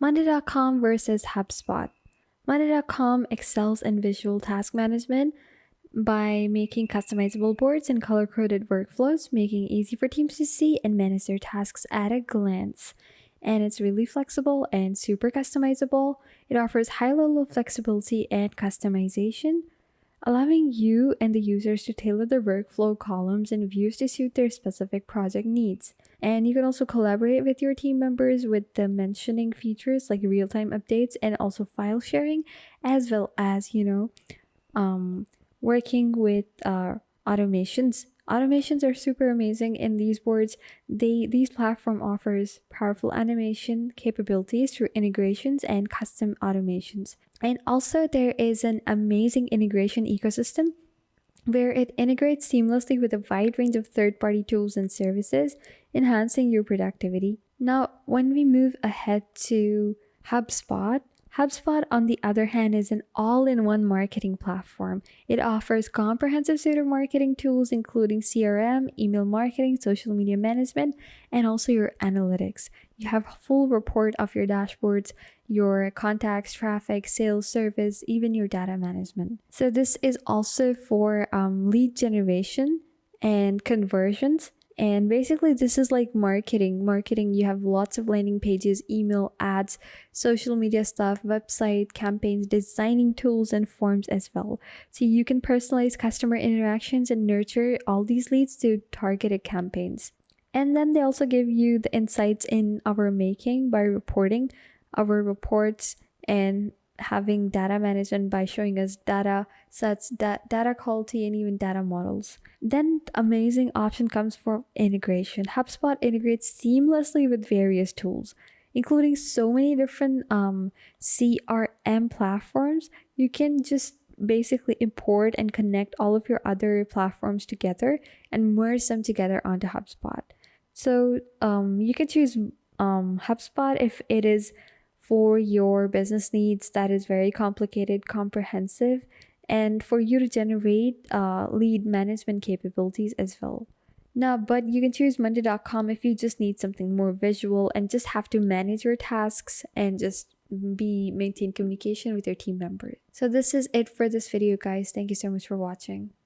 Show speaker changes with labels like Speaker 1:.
Speaker 1: Monday.com versus HubSpot. Monday.com excels in visual task management by making customizable boards and color-coded workflows, making it easy for teams to see and manage their tasks at a glance. And it's really flexible and super customizable. It offers high level of flexibility and customization, allowing you and the users to tailor their workflow columns and views to suit their specific project needs. And you can also collaborate with your team members with the mentioning features like real-time updates and also file sharing, as well as, working with automations. Automations are super amazing in these boards. These platform offers powerful animation capabilities through integrations and custom automations. And also there is an amazing integration ecosystem where it integrates seamlessly with a wide range of third-party tools and services, enhancing your productivity. Now, when we move ahead to HubSpot, HubSpot, on the other hand, is an all-in-one marketing platform. It offers comprehensive suite of marketing tools, including CRM, email marketing, social media management, and also your analytics. You have a full report of your dashboards, your contacts, traffic, sales, service, even your data management. So this is also for lead generation and conversions. And basically, this is like marketing. You have lots of landing pages, email, ads, social media stuff, website, campaigns, designing tools, and forms as well. So you can personalize customer interactions and nurture all these leads to targeted campaigns. And then they also give you the insights in our making by reporting our reports and having data management by showing us data sets, data quality, and even data models. Then the amazing option comes for integration. HubSpot integrates seamlessly with various tools, including so many different CRM platforms. You can just basically import and connect all of your other platforms together and merge them together onto HubSpot. So you can choose HubSpot if it is for your business needs that is very complicated, comprehensive, and for you to generate lead management capabilities as well. Now, but you can choose Monday.com if you just need something more visual and just have to manage your tasks and just maintain communication with your team members. So this is it for this video, guys. Thank you so much for watching.